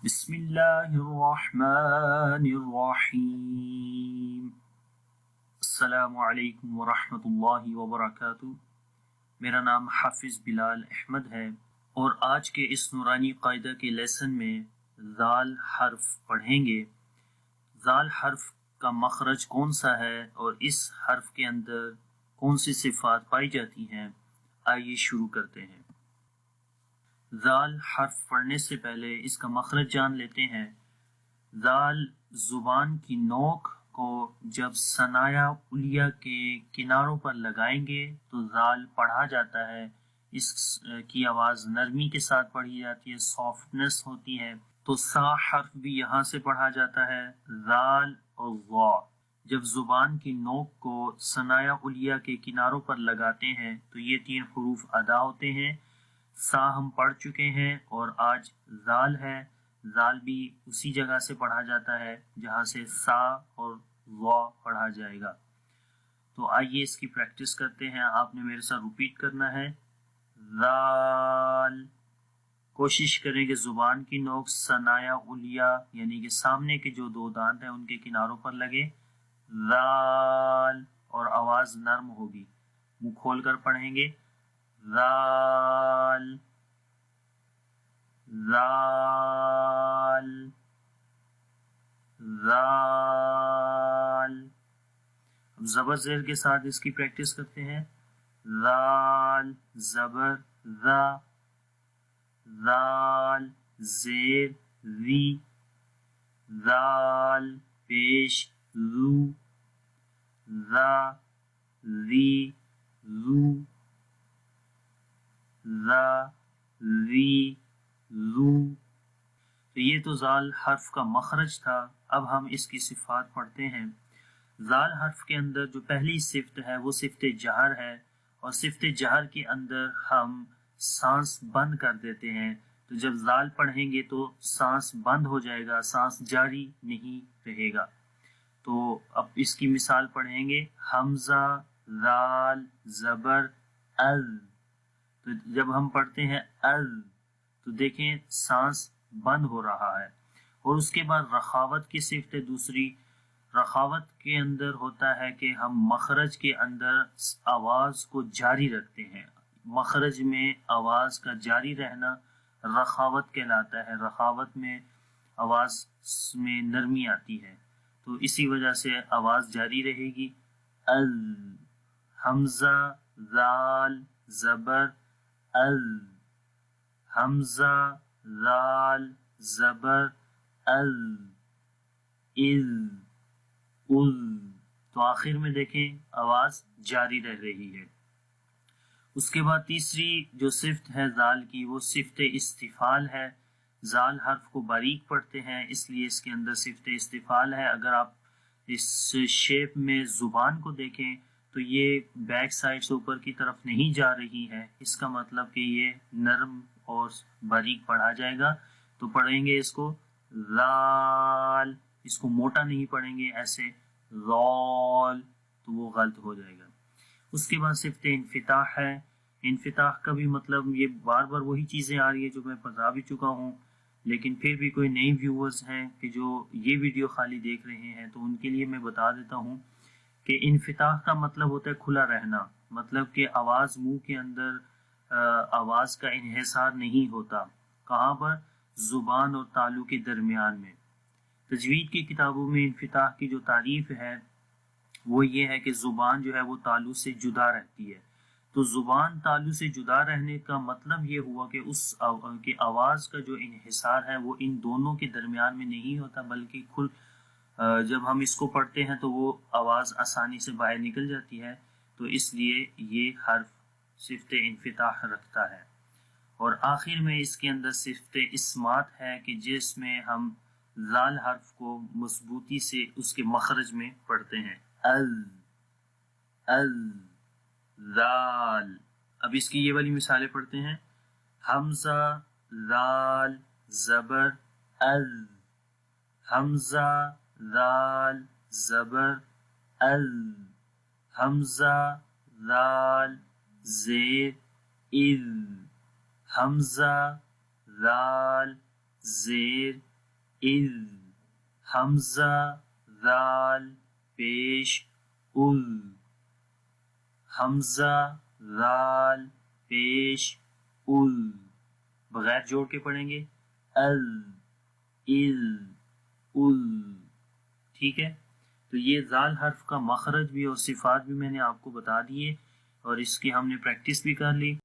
بسم اللہ الرحمن الرحیم۔ السلام علیکم ورحمۃ اللہ وبرکاتہ۔ میرا نام حافظ بلال احمد ہے اور آج کے اس نورانی قاعدہ کے لیسن میں ذال حرف پڑھیں گے۔ ذال حرف کا مخرج کون سا ہے اور اس حرف کے اندر کون سی صفات پائی جاتی ہیں، آئیے شروع کرتے ہیں۔ ذال حرف پڑھنے سے پہلے اس کا مخرج جان لیتے ہیں۔ ذال زبان کی نوک کو جب ثنایا علیہ کے کناروں پر لگائیں گے تو ذال پڑھا جاتا ہے۔ اس کی آواز نرمی کے ساتھ پڑھی جاتی ہے، سافٹنس ہوتی ہے۔ تو سا حرف بھی یہاں سے پڑھا جاتا ہے، ذال اور ظا۔ جب زبان کی نوک کو ثنایا علیہ کے کناروں پر لگاتے ہیں تو یہ تین حروف ادا ہوتے ہیں۔ سا ہم پڑھ چکے ہیں اور آج ذال ہے۔ ذال بھی اسی جگہ سے پڑھا جاتا ہے جہاں سے سا اور وا پڑھا جائے گا۔ تو آئیے اس کی پریکٹس کرتے ہیں۔ آپ نے میرے ساتھ ریپیٹ کرنا ہے، ذال۔ کوشش کریں کہ زبان کی نوک ثنایا علیہ یعنی کہ سامنے کے جو دو دانت ہیں ان کے کناروں پر لگے، ذال، اور آواز نرم ہوگی، منہ کھول کر پڑھیں گے، ذال ذال ذال۔ اب زبر زیر کے ساتھ اس کی پریکٹس کرتے ہیں، ذال زبر ذا، ذال زیر ذی، ذال پیش ذو، ذا ذی ذو، ذا ذی ذو۔ تو یہ تو ذال حرف کا مخرج تھا۔ اب ہم اس کی صفات پڑھتے ہیں۔ ذال حرف کے اندر جو پہلی صفت ہے وہ صفت جہر ہے، اور صفت جہر کے اندر ہم سانس بند کر دیتے ہیں۔ تو جب ذال پڑھیں گے تو سانس بند ہو جائے گا، سانس جاری نہیں رہے گا۔ تو اب اس کی مثال پڑھیں گے، حمزہ ذال زبر اذ۔ تو جب ہم پڑھتے ہیں اذ تو دیکھیں سانس بند ہو رہا ہے۔ اور اس کے بعد رخاوت کی صفت دوسری، رخاوت کے اندر ہوتا ہے کہ ہم مخرج کے اندر آواز کو جاری رکھتے ہیں۔ مخرج میں آواز کا جاری رہنا رخاوت کہلاتا ہے۔ رخاوت میں آواز میں نرمی آتی ہے، تو اسی وجہ سے آواز جاری رہے گی۔ اذ، حمزہ ذال زبر اذ، حمزہ ذال زبر اذ، اذ، اذ۔ تو آخر میں دیکھیں آواز جاری رہ رہی ہے۔ اس کے بعد تیسری جو صفت ہے ذال کی وہ صفت استفعال ہے۔ ذال حرف کو باریک پڑھتے ہیں اس لیے اس کے اندر صفت استفعال ہے۔ اگر آپ اس شیپ میں زبان کو دیکھیں تو یہ بیک سائڈ سے اوپر کی طرف نہیں جا رہی ہے، اس کا مطلب کہ یہ نرم اور باریک پڑھا جائے گا۔ تو پڑھیں گے اس کو ذال، اس کو موٹا نہیں پڑھیں گے ایسے ذال، تو وہ غلط ہو جائے گا۔ اس کے بعد صفت انفتاح ہے۔ انفتاح کا بھی مطلب یہ بار بار وہی چیزیں آ رہی ہے جو میں بتا بھی چکا ہوں، لیکن پھر بھی کوئی نئی ویورز ہیں کہ جو یہ ویڈیو خالی دیکھ رہے ہیں تو ان کے لیے میں بتا دیتا ہوں کہ انفتاح کا مطلب ہوتا ہے کھلا رہنا، مطلب کہ آواز منہ کے اندر آواز کا انحصار نہیں ہوتا۔ کہاں پر؟ زبان اور تالو کے درمیان میں۔ تجوید کی کتابوں میں انفتاح کی جو تعریف ہے وہ یہ ہے کہ زبان جو ہے وہ تالو سے جدا رہتی ہے۔ تو زبان تالو سے جدا رہنے کا مطلب یہ ہوا کہ اس کی آواز کا جو انحصار ہے وہ ان دونوں کے درمیان میں نہیں ہوتا، بلکہ جب ہم اس کو پڑھتے ہیں تو وہ آواز آسانی سے باہر نکل جاتی ہے۔ تو اس لیے یہ حرف صفت انفتاح رکھتا ہے۔ اور آخر میں اس کے اندر صفت اسمات ہے کہ جس میں ہم ذال حرف کو مضبوطی سے اس کے مخرج میں پڑھتے ہیں، اذ اذ ذال۔ اب اس کی یہ والی مثالیں پڑھتے ہیں، حمزہ ذال زبر اذ، حمزہ ذال زبر اذ، حمزہ ذال زیر اذ، حمزہ ذال زیر اذ، حمزہ ذال پیش اذ، حمزہ ذال پیش اذ، بغیر جوڑ کے پڑھیں گے از، اذ، اذ، ٹھیک ہے. تو یہ ذال حرف کا مخرج بھی اور صفات بھی میں نے آپ کو بتا دیے اور اس کی ہم نے پریکٹس بھی کر لی.